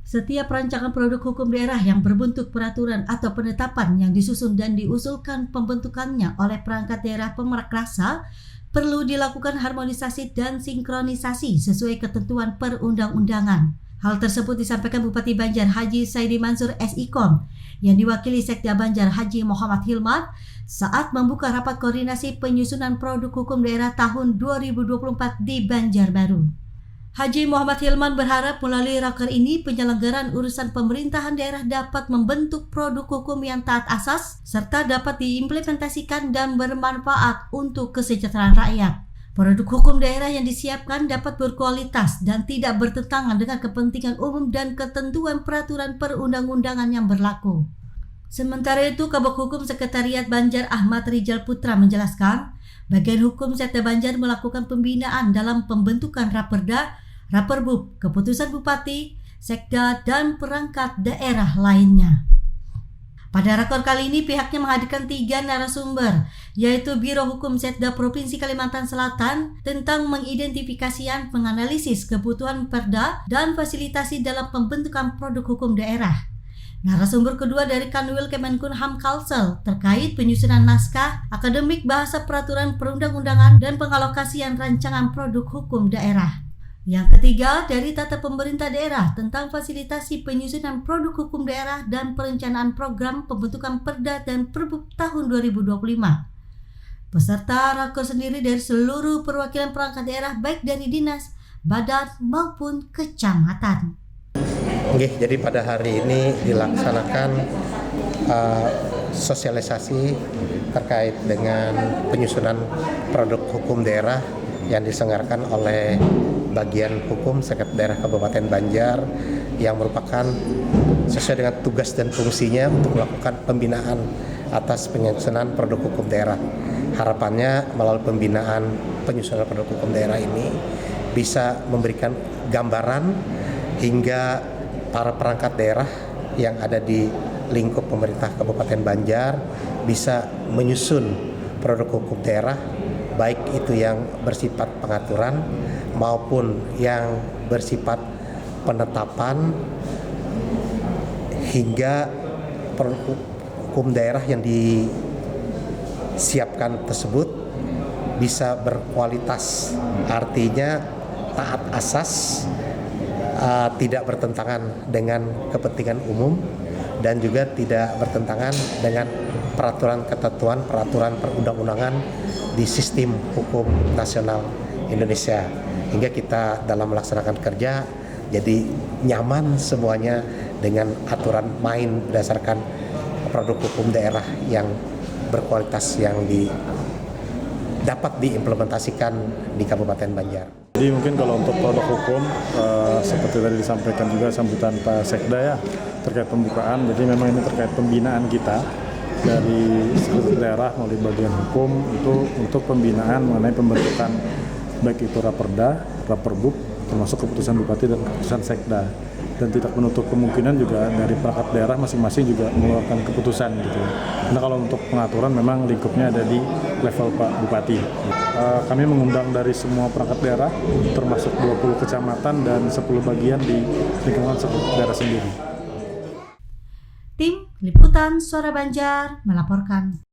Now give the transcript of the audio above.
Setiap rancangan produk hukum daerah yang berbentuk peraturan atau penetapan yang disusun dan diusulkan pembentukannya oleh perangkat daerah pemrakrasa perlu dilakukan harmonisasi dan sinkronisasi sesuai ketentuan perundang-undangan. Hal tersebut disampaikan Bupati Banjar Haji Saidi Mansur SIKOM yang diwakili Sekda Banjar Haji Muhammad Hilman saat membuka rapat koordinasi penyusunan produk hukum daerah tahun 2024 di Banjarbaru. Haji Muhammad Hilman berharap melalui raker ini penyelenggaraan urusan pemerintahan daerah dapat membentuk produk hukum yang taat asas serta dapat diimplementasikan dan bermanfaat untuk kesejahteraan rakyat. Produk hukum daerah yang disiapkan dapat berkualitas dan tidak bertentangan dengan kepentingan umum dan ketentuan peraturan perundang-undangan yang berlaku. Sementara itu, Kabag Hukum Sekretariat Banjar Ahmad Rijal Putra menjelaskan, bagian hukum Sekda Banjar melakukan pembinaan dalam pembentukan Raperda, Raperbub, keputusan Bupati, Sekda, dan perangkat daerah lainnya. Pada rakor kali ini pihaknya menghadirkan 3 narasumber, yaitu Biro Hukum Sekda Provinsi Kalimantan Selatan tentang mengidentifikasian, menganalisis kebutuhan perda, dan fasilitasi dalam pembentukan produk hukum daerah. Narasumber kedua dari Kanwil Kemenkumham Kalsel terkait penyusunan naskah, akademik bahasa peraturan perundang-undangan, dan pengalokasian rancangan produk hukum daerah. Yang ketiga dari Tata Pemerintah Daerah tentang fasilitasi penyusunan produk hukum daerah dan perencanaan program pembentukan Perda dan Perbub tahun 2025. Peserta rakor sendiri dari seluruh perwakilan perangkat daerah baik dari dinas, badan maupun kecamatan. Oke, jadi pada hari ini dilaksanakan sosialisasi terkait dengan penyusunan produk hukum daerah yang diselenggarakan oleh bagian hukum Sekretariat Daerah Kabupaten Banjar yang merupakan sesuai dengan tugas dan fungsinya untuk melakukan pembinaan atas penyusunan produk hukum daerah. Harapannya melalui pembinaan penyusunan produk hukum daerah ini bisa memberikan gambaran hingga para perangkat daerah yang ada di lingkup pemerintah Kabupaten Banjar bisa menyusun produk hukum daerah, baik itu yang bersifat pengaturan maupun yang bersifat penetapan, hingga produk hukum daerah yang disiapkan tersebut bisa berkualitas, artinya taat asas, tidak bertentangan dengan kepentingan umum dan juga tidak bertentangan dengan peraturan ketentuan peraturan perundang-undangan di sistem hukum nasional Indonesia, hingga kita dalam melaksanakan kerja jadi nyaman semuanya dengan aturan main berdasarkan produk hukum daerah yang berkualitas yang dapat diimplementasikan di Kabupaten Banjar. Jadi mungkin kalau untuk produk hukum seperti tadi disampaikan juga sambutan Pak Sekda ya terkait pembukaan, jadi memang ini terkait pembinaan kita dari Sekretariat Daerah melalui bagian hukum itu untuk pembinaan mengenai pembentukan baik itu Raperda, Raperbub, termasuk keputusan Bupati dan keputusan Sekda, dan tidak menutup kemungkinan juga dari perangkat daerah masing-masing juga mengeluarkan keputusan gitu. Karena kalau untuk pengaturan memang lingkupnya ada di level Pak Bupati. Kami mengundang dari semua perangkat daerah, termasuk 20 kecamatan dan 10 bagian di lingkungan daerah sendiri. Tim Liputan Suara Banjar melaporkan.